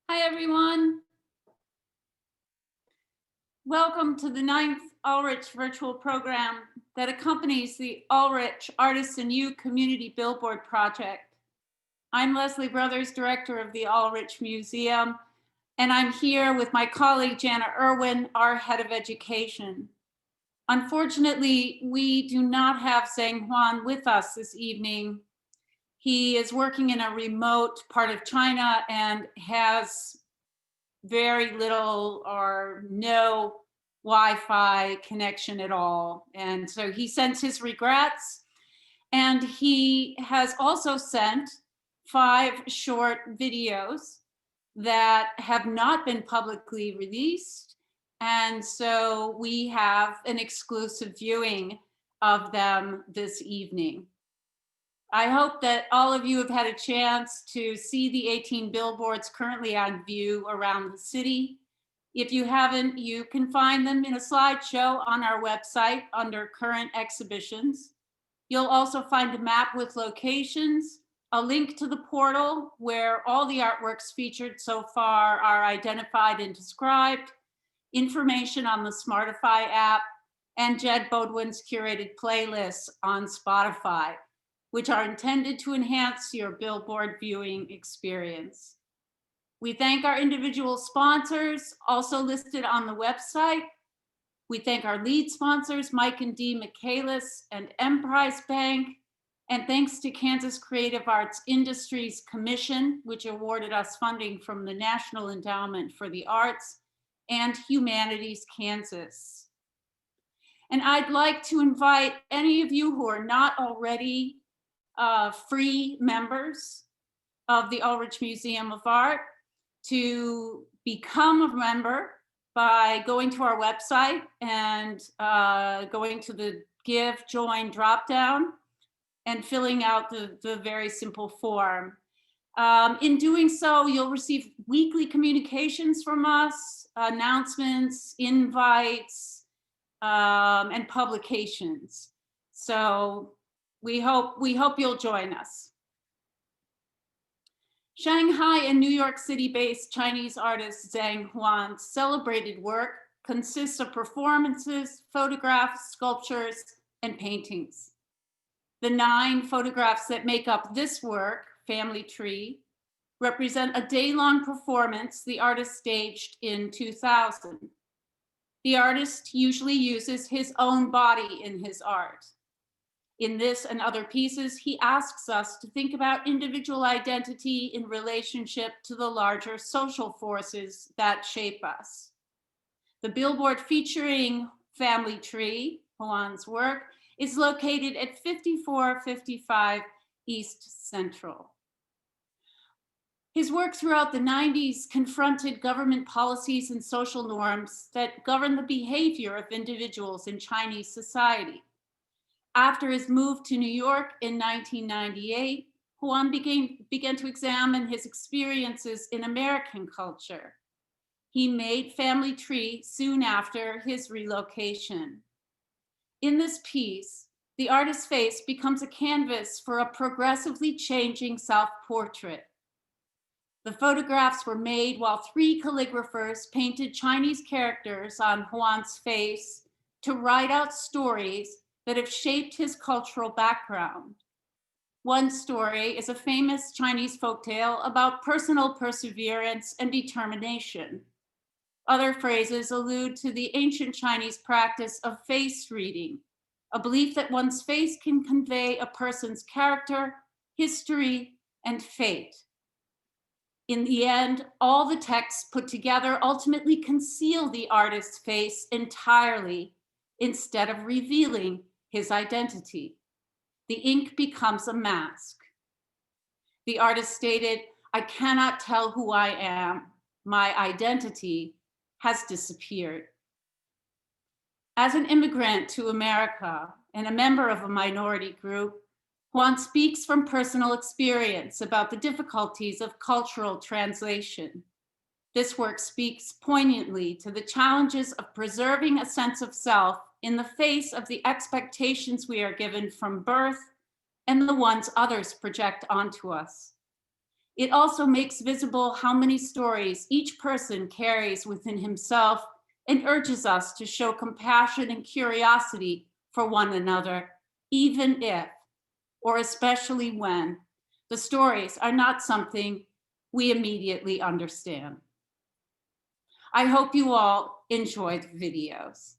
Hi, everyone. Welcome to the 9th Ulrich Virtual program that accompanies the Ulrich Artists and You Community Billboard Project. I'm Leslie Brothers, director of the Ulrich Museum, and I'm here with my colleague, Jana Irwin, our head of education. Unfortunately, we do not have Zhang Huan with us this evening. He is working in a remote part of China and has very little or no Wi-Fi connection at all. And so he sends his regrets. And he has also sent 5 short videos that have not been publicly released. And so we have an exclusive viewing of them this evening. I hope that all of you have had a chance to see the 18 billboards currently on view around the city. If you haven't, you can find them in a slideshow on our website under current exhibitions. You'll also find a map with locations, a link to the portal where all the artworks featured so far are identified and described, information on the Smartify app, and Jed Bodwin's curated playlists on Spotify, which are intended to enhance your billboard viewing experience. We thank our individual sponsors, also listed on the website. We thank our lead sponsors, Mike and Dee Michaelis and Emprise Bank. And thanks to Kansas Creative Arts Industries Commission, which awarded us funding from the National Endowment for the Arts, and Humanities Kansas. And I'd like to invite any of you who are not already free members of the Ulrich Museum of Art to become a member by going to our website and going to the Give, Join dropdown and filling out the very simple form. In doing so, you'll receive weekly communications from us, announcements, invites, and publications. So we hope you'll join us. Shanghai and New York City-based Chinese artist Zhang Huan's celebrated work consists of performances, photographs, sculptures, and paintings. The 9 photographs that make up this work, Family Tree, represent a day-long performance the artist staged in 2000. The artist usually uses his own body in his art. In this and other pieces, he asks us to think about individual identity in relationship to the larger social forces that shape us. The billboard featuring Family Tree, Huan's work, is located at 5455 East Central. His work throughout the 90s confronted government policies and social norms that govern the behavior of individuals in Chinese society. After his move to New York in 1998, Huan began to examine his experiences in American culture. He made Family Tree soon after his relocation. In this piece, the artist's face becomes a canvas for a progressively changing self-portrait. The photographs were made while 3 calligraphers painted Chinese characters on Huan's face to write out stories that have shaped his cultural background. One story is a famous Chinese folktale about personal perseverance and determination. Other phrases allude to the ancient Chinese practice of face reading, a belief that one's face can convey a person's character, history, and fate. In the end, all the texts put together ultimately conceal the artist's face entirely instead of revealing his identity. The ink becomes a mask. The artist stated, "I cannot tell who I am. My identity has disappeared." As an immigrant to America and a member of a minority group, Huan speaks from personal experience about the difficulties of cultural translation. This work speaks poignantly to the challenges of preserving a sense of self in the face of the expectations we are given from birth and the ones others project onto us. It also makes visible how many stories each person carries within himself and urges us to show compassion and curiosity for one another, even if, or especially when, the stories are not something we immediately understand. I hope you all enjoy the videos.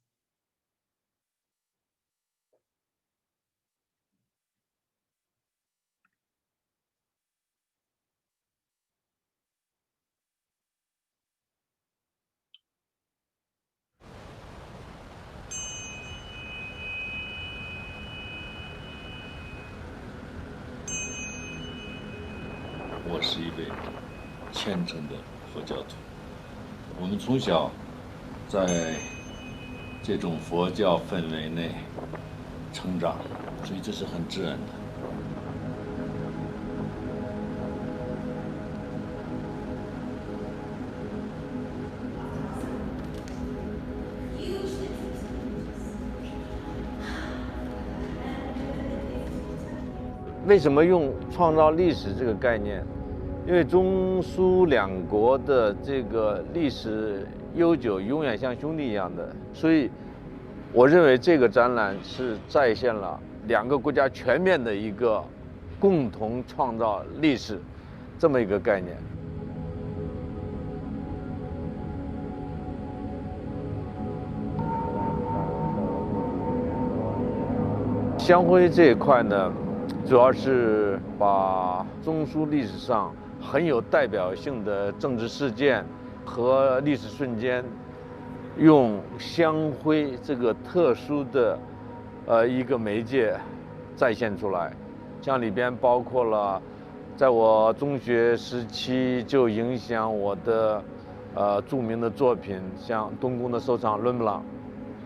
我是一位虔诚的佛教徒，我们从小在这种佛教氛围内成长，所以这是很自然的。为什么用创造历史这个概念？因为中苏两国的这个历史悠久，永远像兄弟一样的，所以我认为这个展览是再现了两个国家全面的一个共同创造历史这么一个概念。香灰这一块呢，主要是把中苏历史上很有代表性的政治事件和历史瞬间，用香灰这个特殊的一个媒介再现出来。像里边包括了在我中学时期就影响我的著名的作品，像东宫的收藏伦勃朗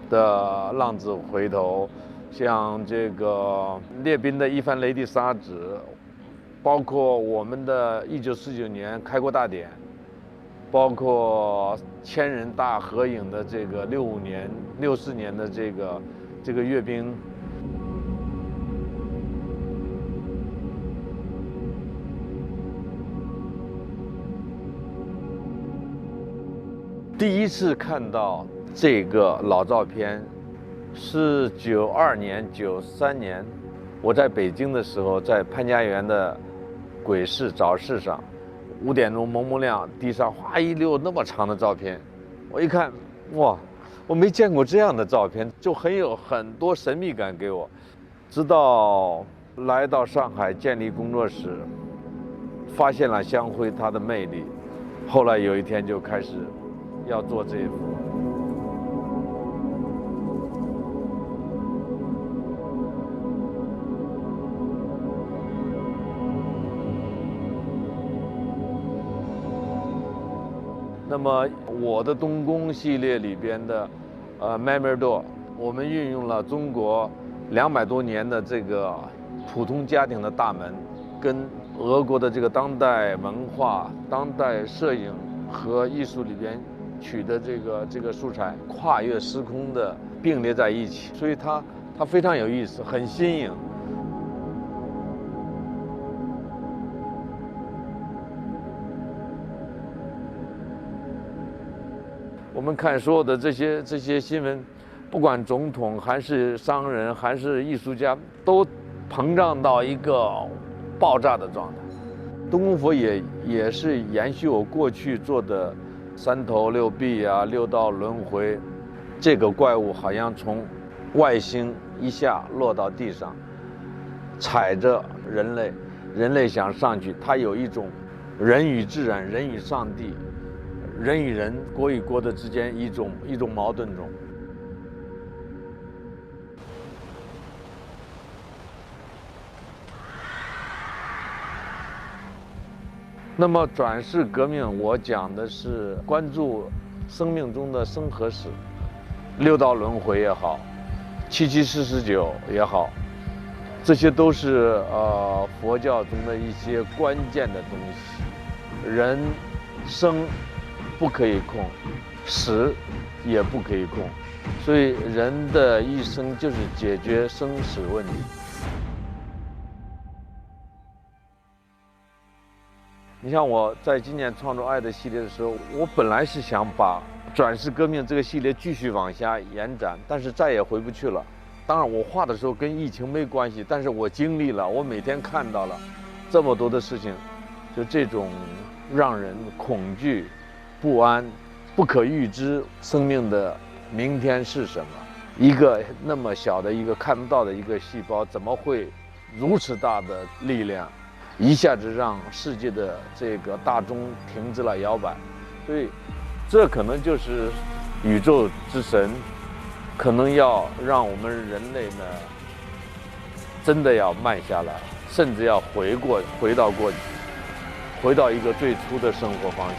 的《浪子回头》，像这个列宾的一番雷帝沙纸，包括我们的1949年开国大典，包括千人大合影的这个65年、64年的这个阅兵。第一次看到这个老照片是92年、93年，我在北京的时候，在潘家园的鬼市早市上，5点钟蒙蒙亮，地上哗一溜那么长的照片，我一看，哇，我没见过这样的照片，就有很多神秘感给我。直到来到上海建立工作室，发现了香灰它的魅力，后来有一天就开始要做这一幅。那么我的东宫系列里边的Memory Door， 我们运用了中国200多年的这个普通家庭的大门，跟俄国的这个当代文化、当代摄影和艺术里边取的这个素材，跨越时空的并列在一起，所以它非常有意思，很新颖。我们看所有的这些新闻，不管总统还是商人还是艺术家，都膨胀到一个爆炸的状态。东宫佛也是延续我过去做的3头6臂啊，6道轮回，这个怪物好像从外星一下落到地上，踩着人类，人类想上去，它有一种人与自然、人与上帝、人与人、国与国的之间一种矛盾中。那么转世革命，我讲的是关注生命中的生和死，6道轮回也好，7749也好，这些都是佛教中的一些关键的东西。人生不可以控，死也不可以控，所以人的一生就是解决生死问题。你像我在今年创作爱的系列的时候，我本来是想把转世革命这个系列继续往下延展，但是再也回不去了。当然，我画的时候跟疫情没关系，但是我经历了，我每天看到了这么多的事情，就这种让人恐惧、不安、不可预知生命的明天是什么？一个那么小的一个看不到的一个细胞，怎么会如此大的力量？一下子让世界的这个大钟停止了摇摆，所以这可能就是宇宙之神可能要让我们人类呢真的要慢下来，甚至要回到过去，回到一个最初的生活方式。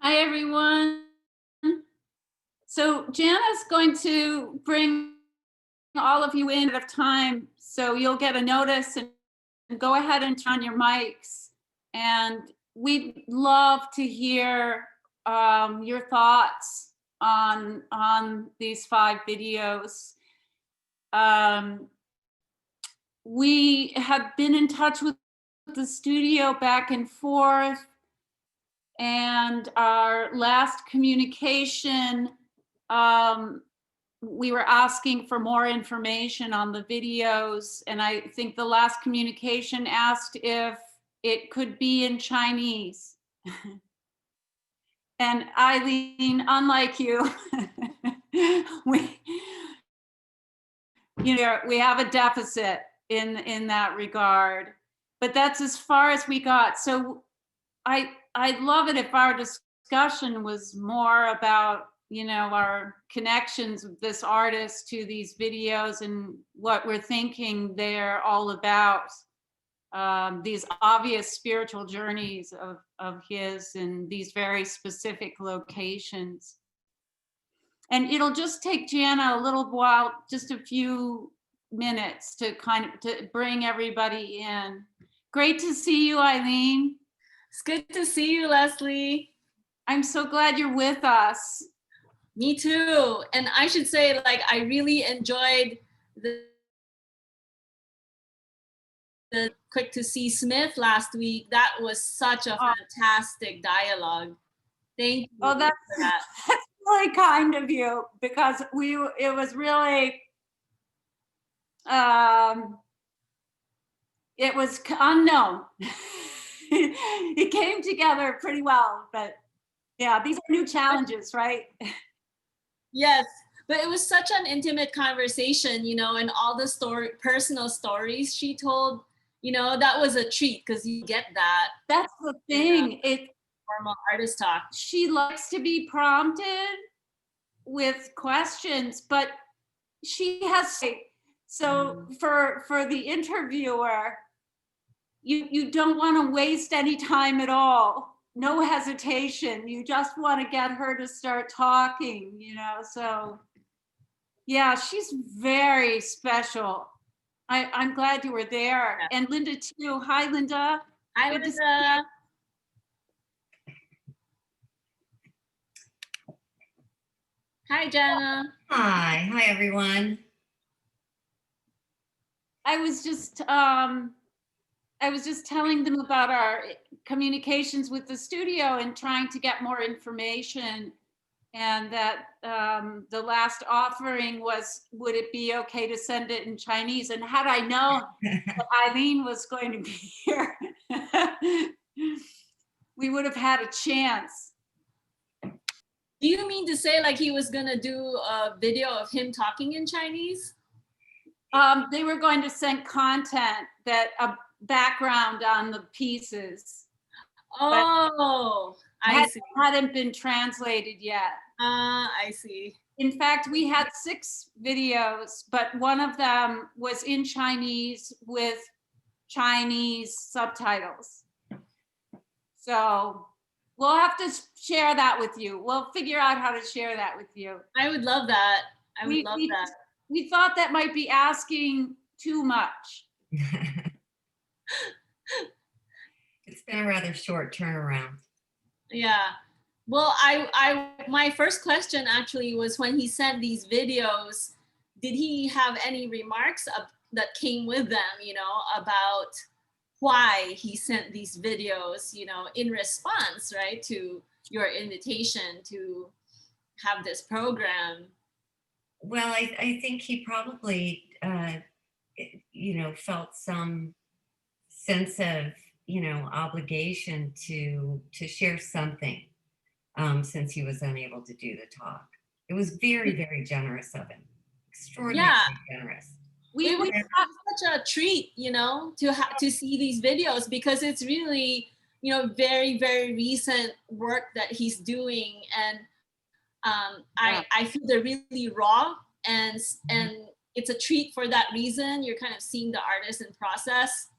Hi, everyone. So Jana's going to bring all of you in at a time, so you'll get a notice and go ahead and turn on your mics. And we'd love to hear your thoughts on these 5 videos. We have been in touch with the studio back and forth, and our last communication, we were asking for more information on the videos, and I think the last communication asked if it could be in Chinese. And Eileen, unlike you, we have a deficit in that regard, but that's as far as we got. So I'd love it if our discussion was more about, our connections with this artist to these videos and what we're thinking they're all about. These obvious spiritual journeys of his in these very specific locations. And it'll just take Jana a little while, just a few minutes to to bring everybody in. Great to see you, Eileen. It's good to see you, Leslie. I'm so glad you're with us. Me too. And I should say, like, I really enjoyed the Quick to See Smith last week. That was such a fantastic dialogue. Thank you Oh, that's, for that. that's really kind of you, because it was really, it was unknown. It came together pretty well, but yeah, these are new challenges, right? Yes, but it was such an intimate conversation, you know, and all the personal stories she told, you know, that was a treat because you get that. That's the thing. Formal artist talk. She likes to be prompted with questions, but she has to. So for the interviewer, you don't want to waste any time at all. No hesitation. You just want to get her to start talking, you know. So yeah, she's very special. I'm glad you were there. Yeah. And Linda too. Hi, Linda. Hi, Good Linda. Hi, Jana. Hi everyone. I was just telling them about our communications with the studio and trying to get more information, and that the last offering was, would it be okay to send it in Chinese? And had I known that Eileen was going to be here, we would have had a chance. Do you mean to say like he was gonna do a video of him talking in Chinese? They were going to send content, that a background on the pieces. Oh, I see. Hadn't been translated yet. I see. In fact, we had 6 videos, but one of them was in Chinese with Chinese subtitles. So we'll have to share that with you. We'll figure out how to share that with you. I would love that. I would love that. We thought that might be asking too much. It's been a rather short turnaround. Yeah. Well, my first question actually was, when he sent these videos, did he have any remarks that came with them, you know, about why he sent these videos, you know, in response, right, to your invitation to have this program? Well, I think he probably, you know, felt some sense of, you know, obligation to share something, since he was unable to do the talk. It was very, very generous of him. Extraordinarily generous. It was such a treat, you know, to see these videos, because it's really, you know, very, very recent work that he's doing, and I feel they're really raw, and it's a treat for that reason. You're kind of seeing the artist in process.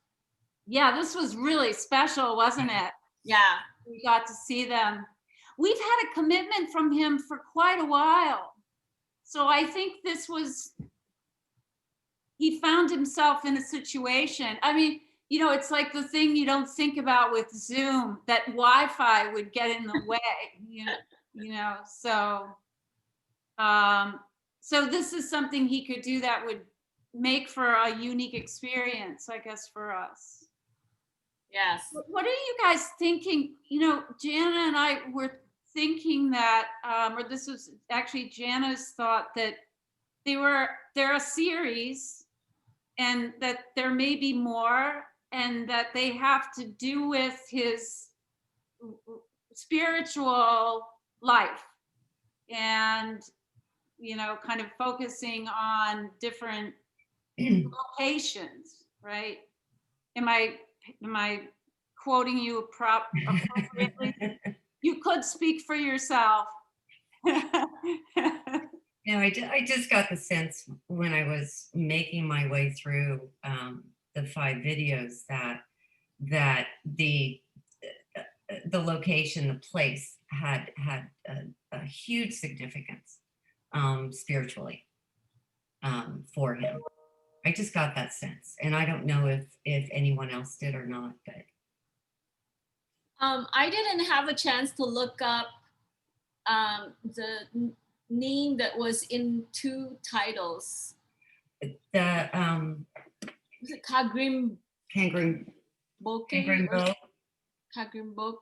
Yeah, this was really special, wasn't it? Yeah. We got to see them. We've had a commitment from him for quite a while. So I think this was, he found himself in a situation. I mean, you know, it's like the thing you don't think about with Zoom, that Wi-Fi would get in the way, you know, so so this is something he could do that would make for a unique experience, I guess, for us. Yes. What are you guys thinking? You know, Jana and I were thinking that, or this was actually Jana's thought, that they're a series, and that there may be more, and that they have to do with his spiritual life, and, you know, kind of focusing on different locations, right? Am I quoting you appropriately? You could speak for yourself. No, I just got the sense when I was making my way through the 5 videos that the location, the place had a huge significance spiritually for him. I just got that sense, and I don't know if anyone else did or not, but I didn't have a chance to look up the name that was in 2 titles? The Was it Kagrim kangaroo Boke? boat. Kagrim Boke?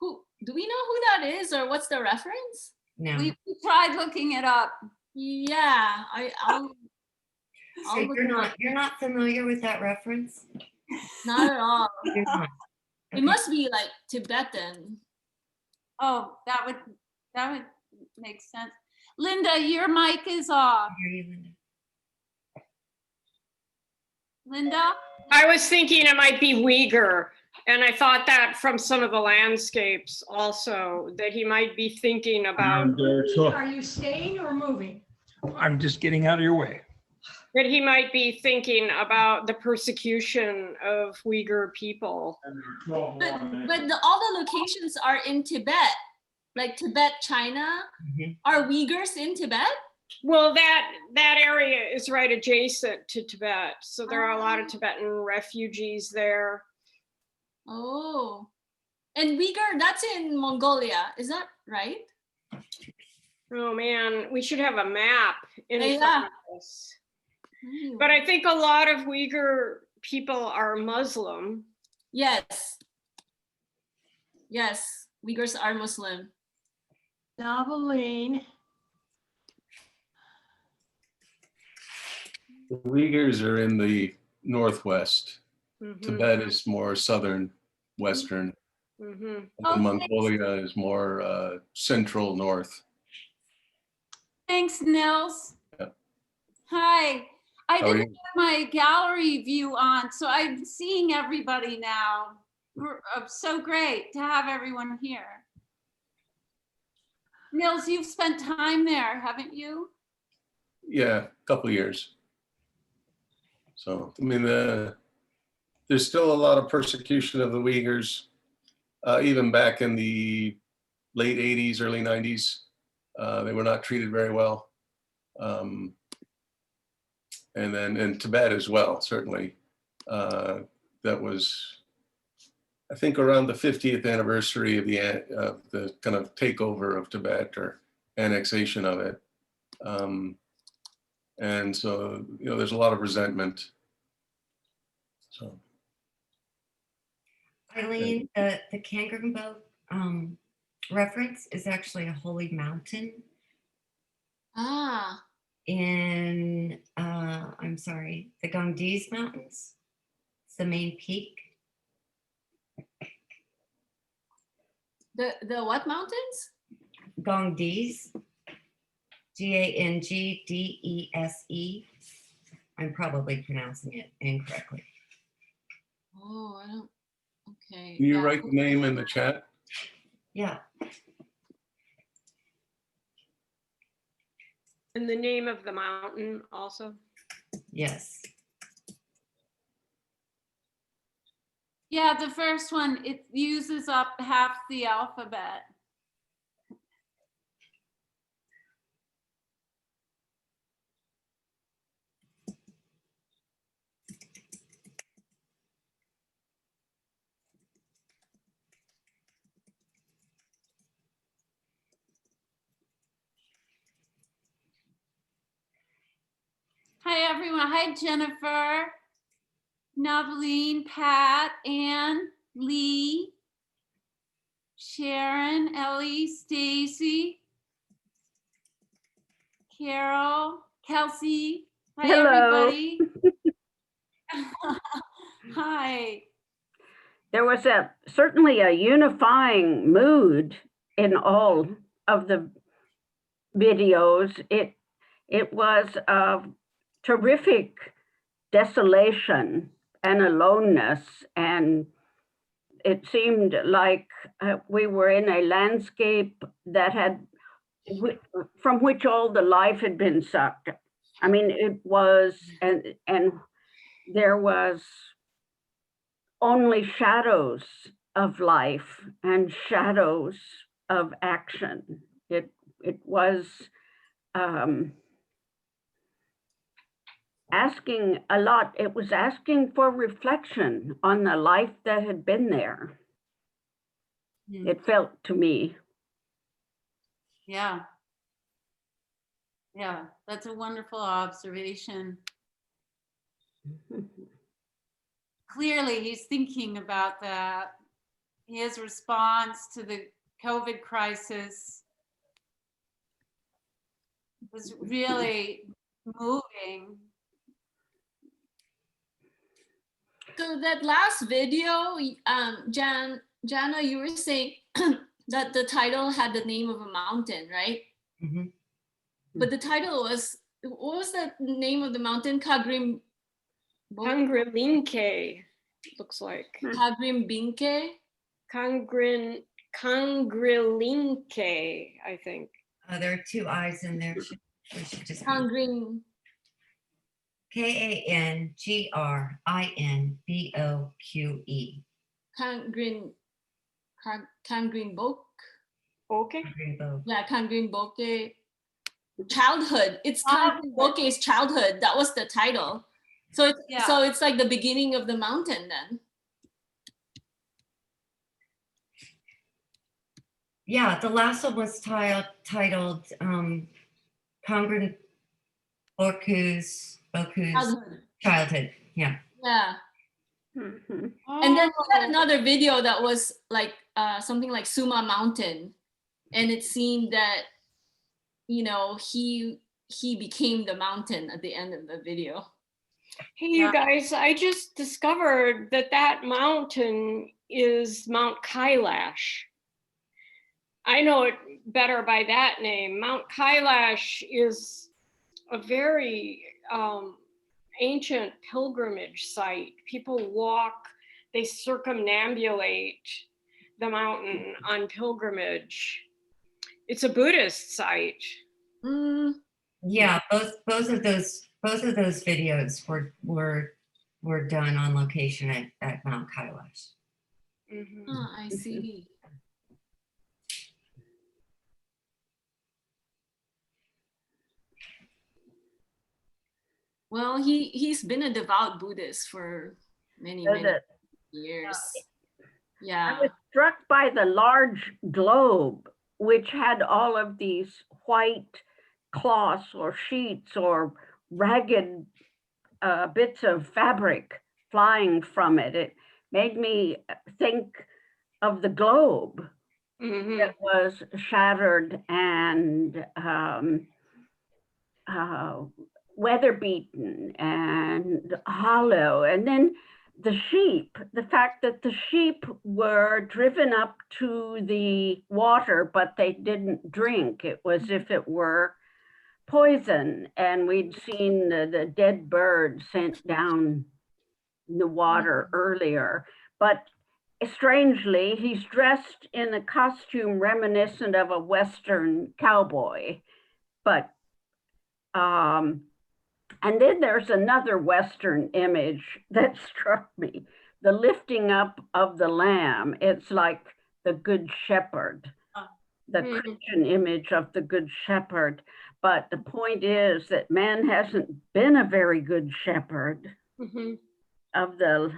Who, do we know who that is, or what's the reference? No. We tried looking it up. Yeah, I'll So look you're not familiar with that reference? not at all. You're not. It must be like Tibetan. Oh, that would make sense. Linda, your mic is off. I hear you, Linda. Linda? I was thinking it might be Uyghur, and I thought that from some of the landscapes also, that he might be thinking about, Are you staying or moving? I'm just getting out of your way. that he might be thinking about the persecution of Uyghur people. But all the locations are in Tibet, like Tibet, China. Mhm. Are Uyghurs in Tibet? Well, that area is right adjacent to Tibet, so there are a lot of Tibetan refugees there. Oh, and Uyghur, that's in Mongolia, is that right? Oh man, we should have a map in Yeah. front of us. But I think a lot of Uyghur people are Muslim. Yes. Yes, Uyghurs are Muslim. Noveline. The Uyghurs are in the northwest. Mhm, Tibet is more southern, western. mhm. And Okay. Mongolia is more central north. Thanks, Nils. Yeah. Hi. I How are didn't you? have my gallery view on, so I'm seeing everybody now. So great to have everyone here. Nils, you've spent time there, haven't you? Yeah, a couple of years. So, I mean, there's still a lot of persecution of the Uyghurs, even back in the late 80s, early 90s. They were not treated very well. And then in Tibet as well, certainly. That was, I think, around the 50th anniversary of the kind of takeover of Tibet or annexation of it. And so, there's a lot of resentment. So, Eileen, the kangaroo boat reference is actually a holy mountain Ah, in, I'm sorry, the Gongdis Mountains. It's the main peak. the what mountains? Gongdis, Gangdese. I'm probably pronouncing it incorrectly. Oh, I don't, okay. can you yeah. write the name in the chat? Yeah, And the name of the mountain also. yes. Yeah, the first one, it uses up half the alphabet. Hi, everyone. Hi, Jennifer, Noveline, Pat, Ann, Lee, Sharon, Ellie, Stacy, Carol, Kelsey. Hi, Hello. everybody. Hi. There was certainly a unifying mood in all of the videos. It was a terrific desolation and aloneness, and it seemed like we were in a landscape that from which all the life had been sucked. I mean, it was, and there was only shadows of life and shadows of action. It was asking a lot. It was asking for reflection on the life that had been there. Mm. It felt to me. Yeah. Yeah, that's a wonderful observation. Clearly, he's thinking about that. His response to the COVID crisis was really moving. So that last video, Jana, you were saying that the title had the name of a mountain, right? Mhm. But the title was, what was the name of the mountain? Kagrim Kangrilinke, looks like. Kagrimbinke? Kangrilinke, I think. There are two I's in there. It should just be Kangrim, Kangrinboque. Kangrinbok. Okay. Kangrinboque. Yeah, Kangrinboke. Childhood. It's Kangrinboke's childhood. That was the title. So it's like the beginning of the mountain then. Yeah, the last one was titled Boku's childhood. Yeah. Yeah. Mhm. And then we had another video that was like something like Suma Mountain, and it seemed that, you know, he became the mountain at the end of the video. Hey, you guys, I just discovered that mountain is Mount Kailash. I know it better by that name. Mount Kailash is a very ancient pilgrimage site. People walk, they circumambulate the mountain on pilgrimage. It's a Buddhist site. Yeah, both of those videos were done on location at Mount Kailash. Mhm. Oh, I see. Well, he's been a devout Buddhist for many years. Yeah. I was struck by the large globe, which had all of these white cloths or sheets or ragged bits of fabric flying from it. It made me think of the globe that was shattered and weather beaten and hollow. And then the sheep, the fact that the sheep were driven up to the water, but they didn't drink. It was as if it were poison. And we'd seen the dead bird sent down in the water earlier. But strangely, he's dressed in a costume reminiscent of a Western cowboy. But and then there's another Western image that struck me, the lifting up of the lamb. It's like the Good Shepherd, the Christian image of the Good Shepherd. But the point is that man hasn't been a very good shepherd of the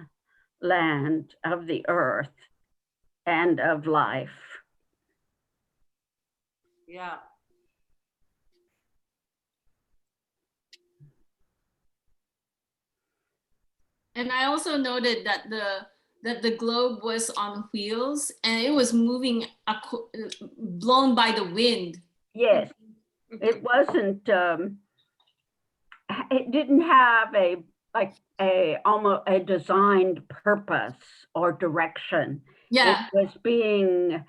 land, of the earth, and of life. Yeah. And I also noted that the globe was on wheels and it was moving, blown by the wind. Yes, it wasn't. It didn't have almost a designed purpose or direction. Yeah. It was being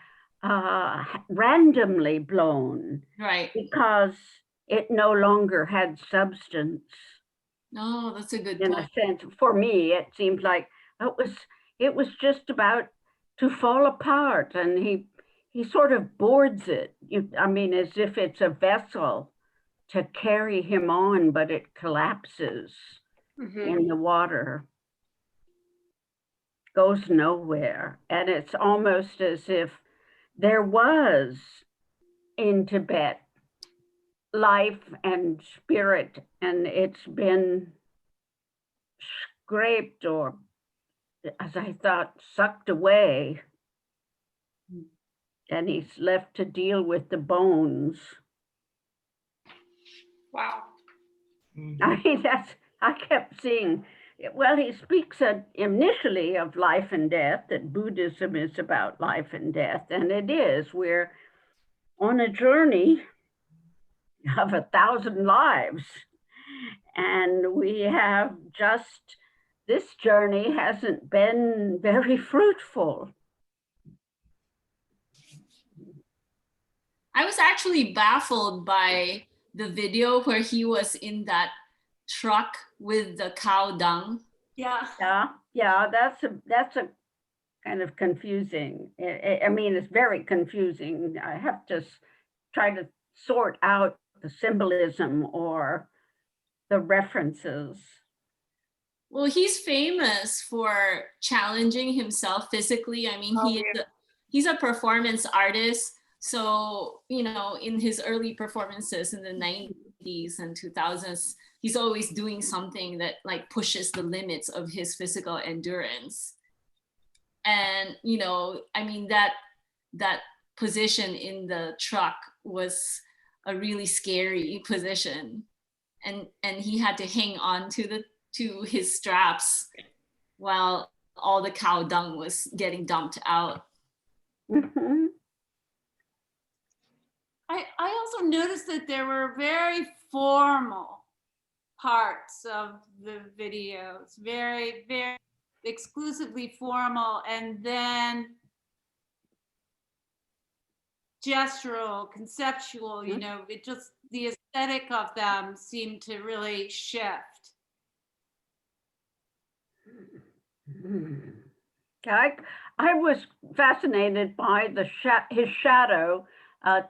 randomly blown, right? Because it no longer had substance. No, that's a good in point. a sense. For me, it seemed like it was just about to fall apart, and he sort of boards it. I mean, as if it's a vessel to carry him on, but it collapses in the water, goes nowhere. And it's almost as if there was in Tibet life and spirit, and it's been scraped or, as I thought, sucked away. And he's left to deal with the bones. Wow. I mean, I kept seeing, well, he speaks initially of life and death, that Buddhism is about life and death, and it is. We're on a journey of 1,000 lives, and we have just, this journey hasn't been very fruitful. I was actually baffled by the video where he was in that truck with the cow dung. Yeah. Yeah, that's a kind of confusing. I mean, it's very confusing. I have to try to sort out the symbolism or the references. Well, he's famous for challenging himself physically. I mean, he's a performance artist. So, you know, in his early performances in the 90s and 2000s, he's always doing something that like pushes the limits of his physical endurance. And, you know, I mean, that position in the truck was a really scary position. And he had to hang on to his straps while all the cow dung was getting dumped out. Mm-hmm. I also noticed that there were very formal parts of the videos, very, very exclusively formal, and then gestural, conceptual, you know, it just, the aesthetic of them seemed to really shift. I was fascinated by his shadow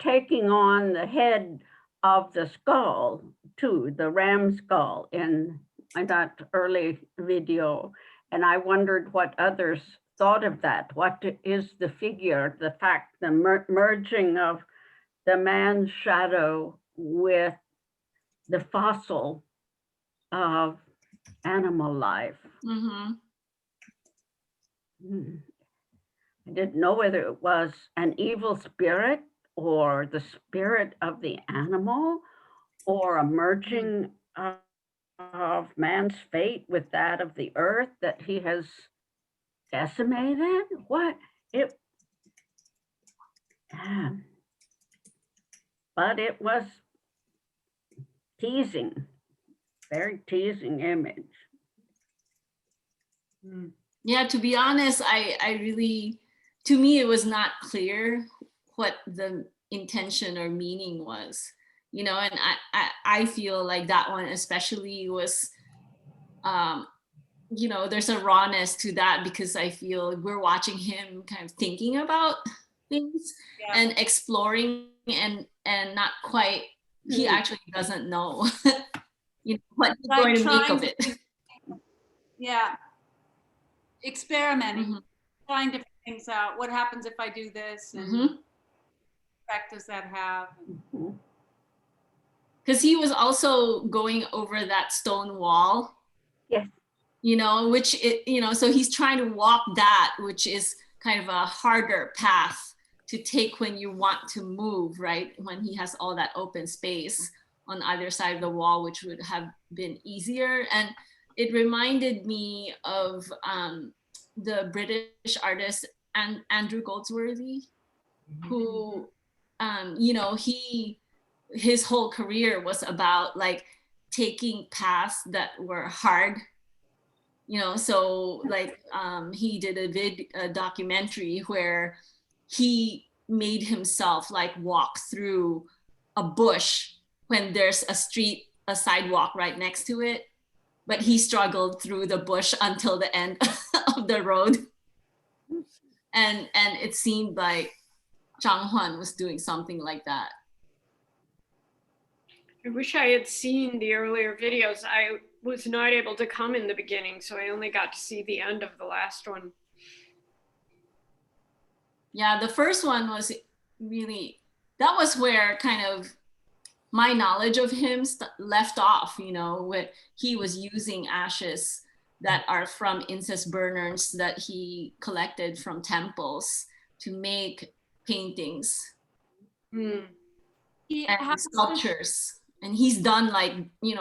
taking on the head of the skull too, the ram skull in that early video. And I wondered what others thought of that. What is the figure, the fact, the merging of the man's shadow with the fossil of animal life. Mm-hmm. I didn't know whether it was an evil spirit or the spirit of the animal or a merging of man's fate with that of the earth that he has decimated. What it, but it was teasing, very teasing image. Yeah, to be honest, I really, to me, it was not clear what the intention or meaning was, you know, and I feel like that one especially was, you know, there's a rawness to that because I feel we're watching him kind of thinking about things and exploring and not quite, he actually doesn't know, you know, what he's going to make of it. Yeah. Experimenting, trying different things out. What happens if I do this? And what effect does that have? Because he was also going over that stone wall. Yes. You know, which it, you know, so he's trying to walk that, which is kind of a harder path to take when you want to move, right? When he has all that open space on either side of the wall, which would have been easier. And it reminded me of the British artist Andrew Goldsworthy, who, you know, his whole career was about like taking paths that were hard, you know. So like he did a documentary where he made himself like walk through a bush when there's a sidewalk right next to it. But he struggled through the bush until the end of the road. And it seemed like Zhang Huan was doing something like that. I wish I had seen the earlier videos. I was not able to come in the beginning, so I only got to see the end of the last one. Yeah, the first one was really, that was where kind of my knowledge of him left off, you know, when he was using ashes that are from incense burners that he collected from temples to make paintings and sculptures. And he's done like,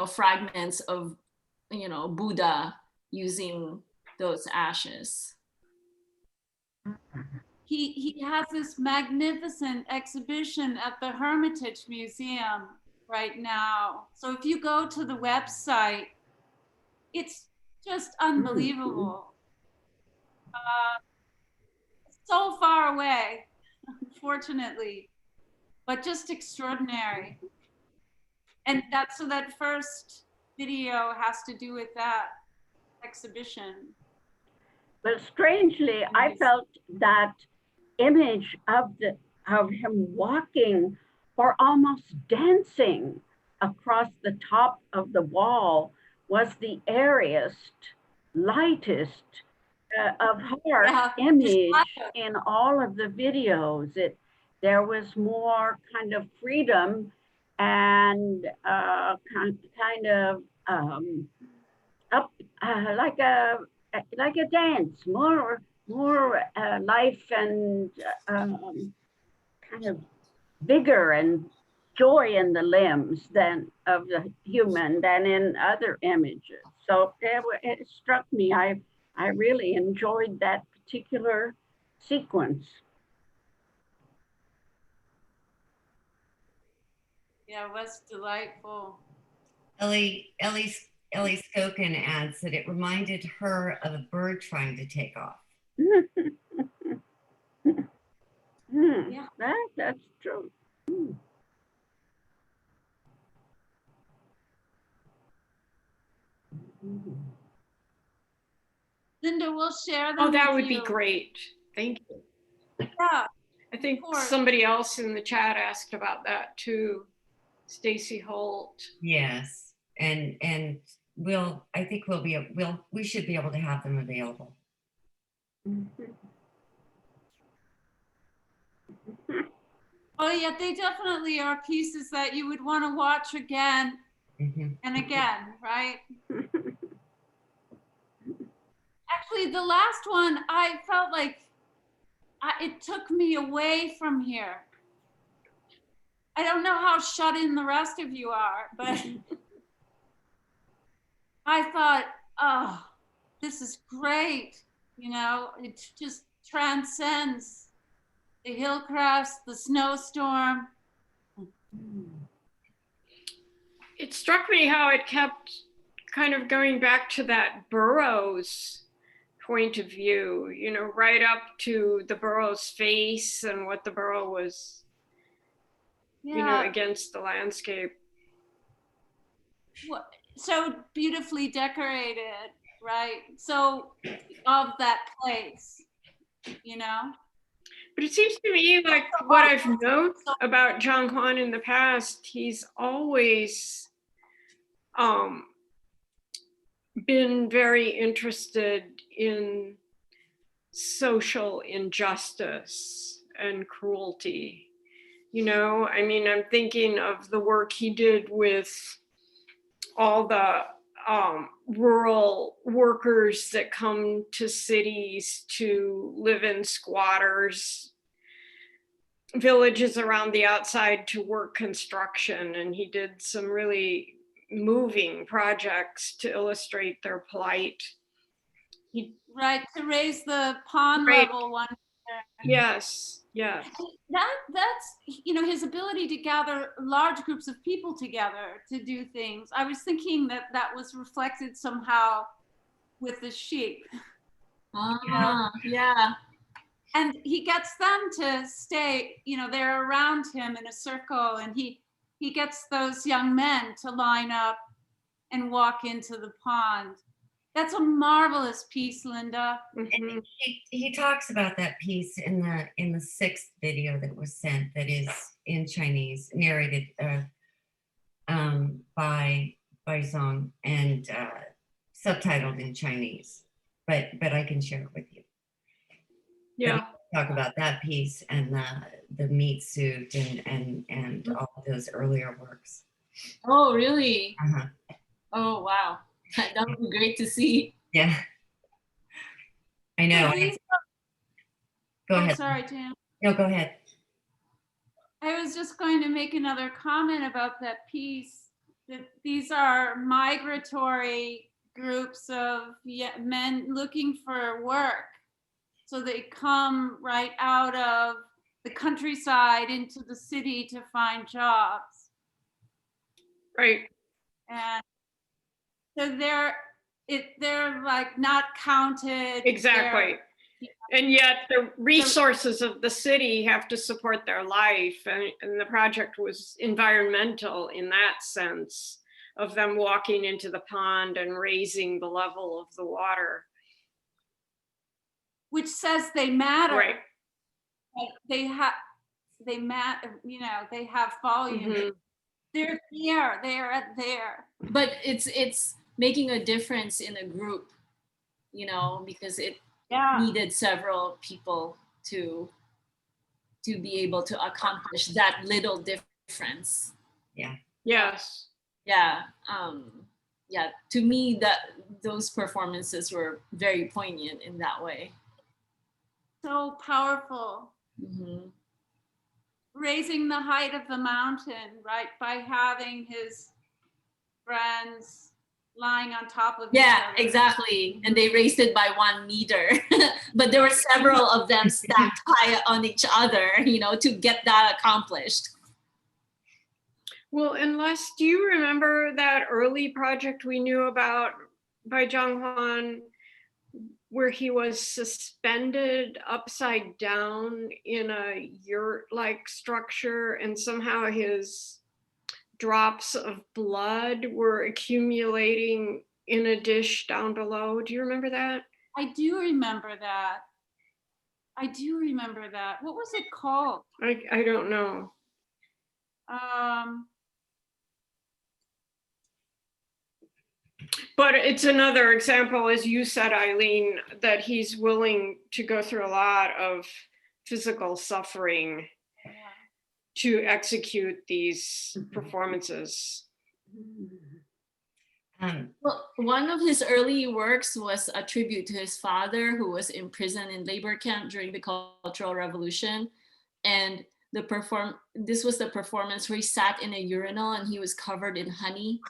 fragments of, Buddha using those ashes. He has this magnificent exhibition at the Hermitage Museum right now. So if you go to the website, it's just unbelievable. So far away, unfortunately, but just extraordinary. And so that first video has to do with that exhibition. But strangely, I felt that image of him walking or almost dancing across the top of the wall was the airiest, lightest of heart image in all of the videos. There was more kind of freedom and kind of up like a dance, more life and kind of vigor and joy in the limbs than of the human than in other images. So it struck me. I really enjoyed that particular sequence. Yeah, it was delightful. Ellie Skokin adds that it reminded her of a bird trying to take off. Yeah. That's true. Linda, we'll share them. Oh, that with would be you. great. Thank you. Yeah. I think Of course. somebody else in the chat asked about that too. Stacy Holt. Yes, and I think we should be able to have them available. Oh yeah, they definitely are pieces that you would want to watch again and again, right? Actually, the last one, I felt like it took me away from here. I don't know how shut in the rest of you are, but I thought, oh, this is great. It just transcends the hill crest, the snowstorm. It struck me how it kept kind of going back to that Burroughs point of view, right up to the Burroughs face and what the Burrough was, against the landscape. So beautifully decorated, right? So of that place, But it seems to me like what I've known about Zhang Huan in the past, he's always been very interested in social injustice and cruelty. I'm thinking of the work he did with all the rural workers that come to cities to live in squatters villages around the outside to work construction. And he did some really moving projects to illustrate their plight. Right, to raise the pond level one. Yes. That's his ability to gather large groups of people together to do things. I was thinking that was reflected somehow with the sheep. Yeah. And he gets them to stay, they're around him in a circle, and he gets those young men to line up and walk into the pond. That's a marvelous piece, Linda. And he talks about that piece in the sixth video that was sent, that is in Chinese, narrated by Zhang and subtitled in Chinese. But I can share it with you. Yeah. Talk about that piece and the meat suit and all of those earlier works. Oh, really? Uh-huh. Oh, wow. That would be great to see. Yeah. I know. Go ahead. Sorry, Jan. No, go ahead. I was just going to make another comment about that piece. these are migratory groups of men looking for work. So they come right out of the countryside into the city to find jobs. Right. And so they're like not counted. Exactly. And yet the resources of the city have to support their life. And the project was environmental in that sense of them walking into the pond and raising the level of the water. Which says they matter. Right. Like they matter, you know, they have volume. Mm-hmm. They're there. But it's making a difference in a group, you know, because it needed several people to be able to accomplish that little difference. Yeah. Yes. Yeah. Yeah. To me, those performances were very poignant in that way. So powerful. Mm-hmm. Raising the height of the mountain, right? By having his friends lying on top of each other. Exactly. And they raised it by 1 meter, but there were several of them stacked high on each other, you know, to get that accomplished. Well, and Les, do you remember that early project we knew about by Zhang Huan, where he was suspended upside down in a yurt-like structure, and somehow his drops of blood were accumulating in a dish down below? Do you remember that? I do remember that. What was it called? I don't know. But it's another example, as you said, Eileen, that he's willing to go through a lot of physical suffering to execute these performances. Well, one of his early works was a tribute to his father, who was imprisoned in labor camp during the Cultural Revolution. And this was the performance where he sat in a urinal and he was covered in honey.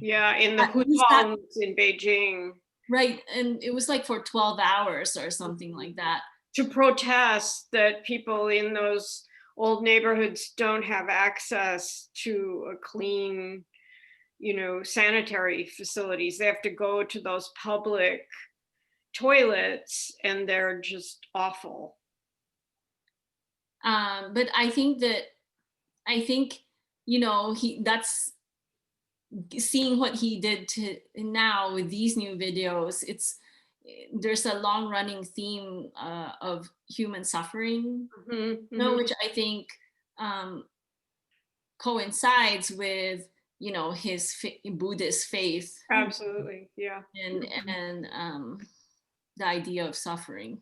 Yeah, in the hutongs in Beijing. Right, and it was like for 12 hours or something like that. To protest that people in those old neighborhoods don't have access to a clean, you know, sanitary facilities. They have to go to those public toilets and they're just awful. But I think, you know, that's seeing what he did to now with these new videos. There's a long running theme of human suffering, you know, which I think coincides with, you know, his Buddhist faith. Absolutely, yeah. And the idea of suffering.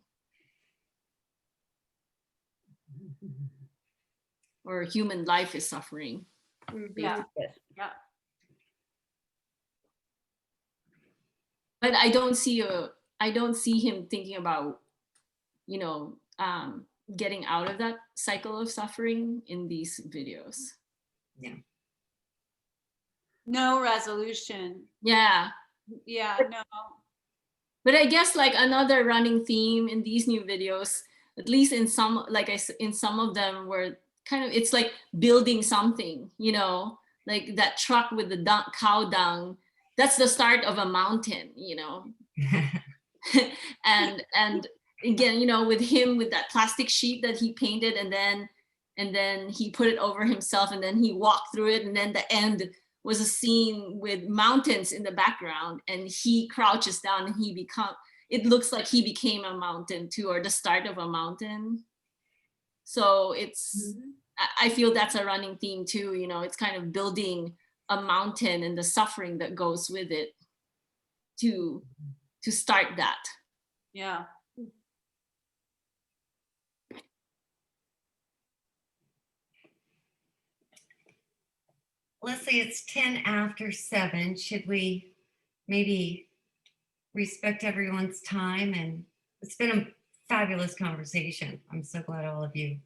Or human life is suffering. Yeah. But I don't see him thinking about, you know, getting out of that cycle of suffering in these videos. Yeah. No resolution. Yeah. Yeah, no. But I guess like another running theme in these new videos, at least in some, in some of them, were kind of, it's like building something, you know, like that truck with the cow dung. That's the start of a mountain, you know. and again, you know, with him with that plastic sheet that he painted, and then he put it over himself, and then he walked through it, and then the end was a scene with mountains in the background, and he crouches down and it looks like he became a mountain too, or the start of a mountain. So it's, I feel that's a running theme too, you know, it's kind of building a mountain and the suffering that goes with it to start that. Yeah. Leslie, it's 10 after 7. Should we maybe respect everyone's time? And it's been a fabulous conversation. I'm so glad all of you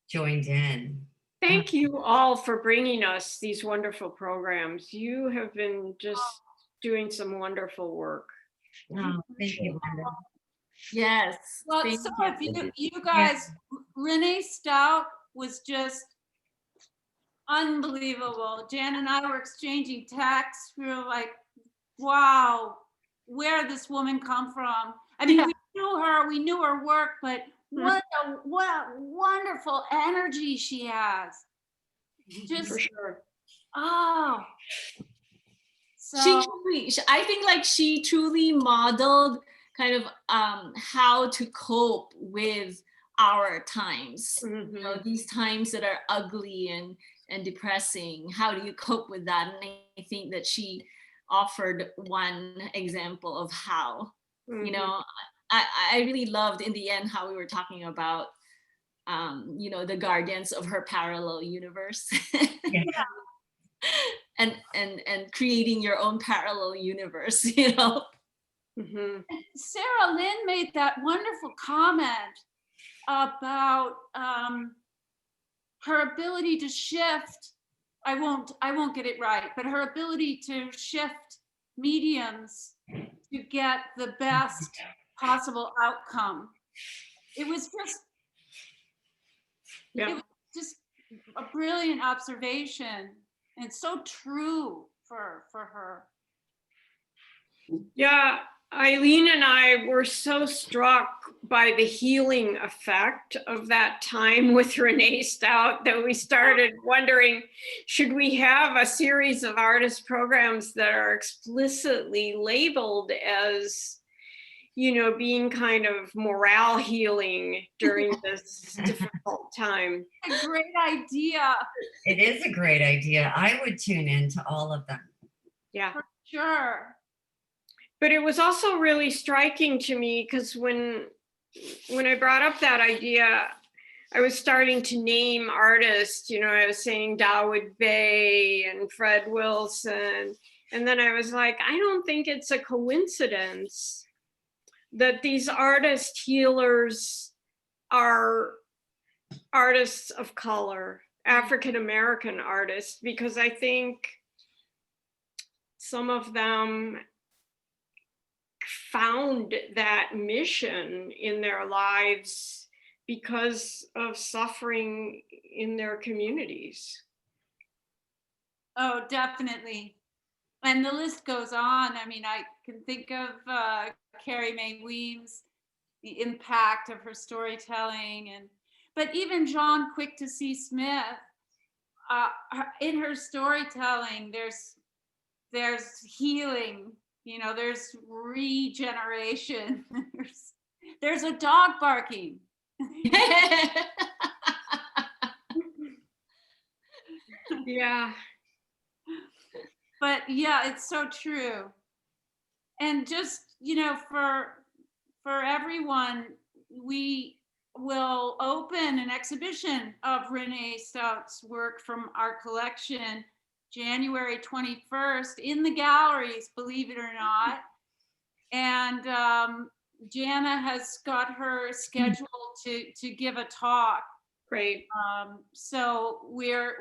joined in. Thank you all for bringing us these wonderful programs. You have been just doing some wonderful work. Oh, thank you, Linda. Yes. Well, thank so you. if you guys, Renee Stout was just unbelievable. Jan and I were exchanging texts. We were like, wow, where did this woman come from? I mean, we knew her work, but what a wonderful energy she has. Just, For sure. oh. So, I think like she truly modeled kind of how to cope with our times. You know, these times that are ugly and depressing. How do you cope with that? And I think that she offered one example of how. You know, I really loved in the end how we were talking about you know, the guardians of her parallel universe. and creating your own parallel universe, you know. Sarah Lynn made that wonderful comment about her ability to shift. I won't get it right, but her ability to shift mediums to get the best possible outcome. It was just a brilliant observation, and it's so true for her. Yeah, Eileen and I were so struck by the healing effect of that time with Renee Stout that we started wondering, should we have a series of artist programs that are explicitly labeled as, you know, being kind of morale healing during this difficult time? A great idea. It is a great idea. I would tune into all of them. Yeah. For sure. But it was also really striking to me because when I brought up that idea, I was starting to name artists. You know, I was saying Dawood Bey and Fred Wilson. And then I was like, I don't think it's a coincidence that these artist healers are artists of color, African-American artists, because I think some of them found that mission in their lives because of suffering in their communities. Oh, definitely. And the list goes on. I mean, I can think of Carrie Mae Weems, the impact of her storytelling, but even John Quick to See Smith, in her storytelling, there's healing. You know, there's regeneration. There's a dog barking. Yeah. But yeah, it's so true. And just, you know, for everyone, we will open an exhibition of Renee Stout's work from our collection January 21st in the galleries, believe it or not. And Jana has got her scheduled to give a talk. Great. So we're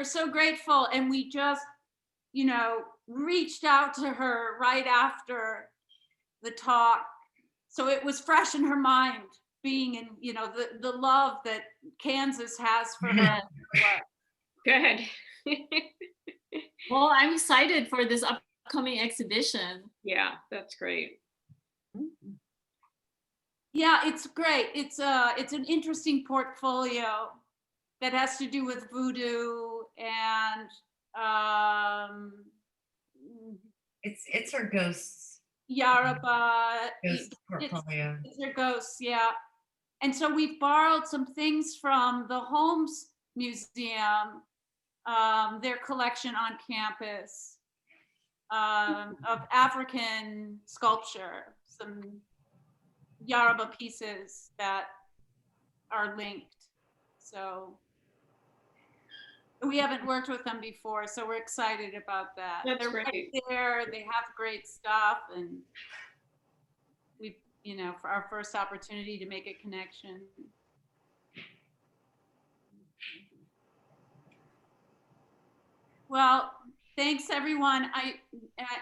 so grateful, and we just, you know, reached out to her right after the talk, so it was fresh in her mind, being in, you know, the love that Kansas has for her. Good. Well, I'm excited for this upcoming exhibition. Yeah, that's great. Yeah, it's great. It's an interesting portfolio that has to do with voodoo and It's her ghosts. Yoruba. Ghost portfolio. It's her ghosts, yeah. And so we've borrowed some things from the Holmes Museum, their collection on campus of African sculpture, some Yoruba pieces that are linked. So we haven't worked with them before, so we're excited about that. That's They're great. right there, they have great stuff, and we, you know, for our first opportunity to make a connection. Well, thanks everyone.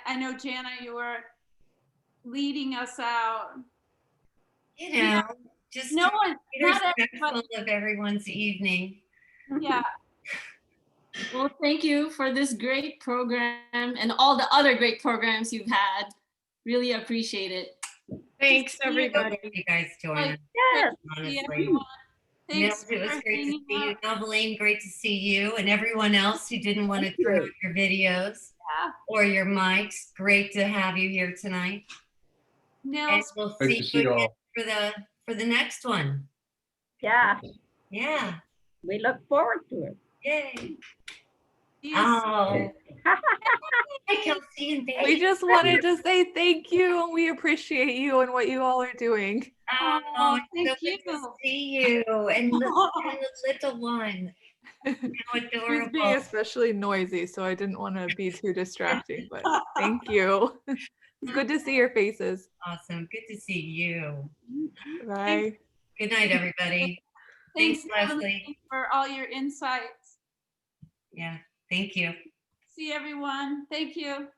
I know Jana, you were leading us out. You know, just No try one, to be not respectful everybody. of everyone's evening. Yeah. Well, thank you for this great program and all the other great programs you've had. Really appreciate it. Thanks, So everybody. glad you guys join Like, us, Yes. see honestly. everyone. Thanks Nils, it was for great to hanging see you. out. Noveline, great to see you. And everyone else who didn't want to Thank turn you. on your videos Yeah. or your mics, great to have you here tonight. And Nils, we'll Great see to you see you again all. for the next one. Yeah, Yeah. we look forward to it. Yay. see you Oh. Hi, Kelsey and Babe. We just wanted to say thank you and we appreciate you and what you all are doing. Oh, Oh, it's thank so good to you. see you and the little one. How He was being adorable. especially noisy, so I didn't want to be too distracting, but thank you. It's good to see your faces. Awesome. Good to see you. Bye. Good night, everybody. Thanks, Thanks, Leslie. Leslie, for all your insights. Yeah, thank you. See everyone. Thank you.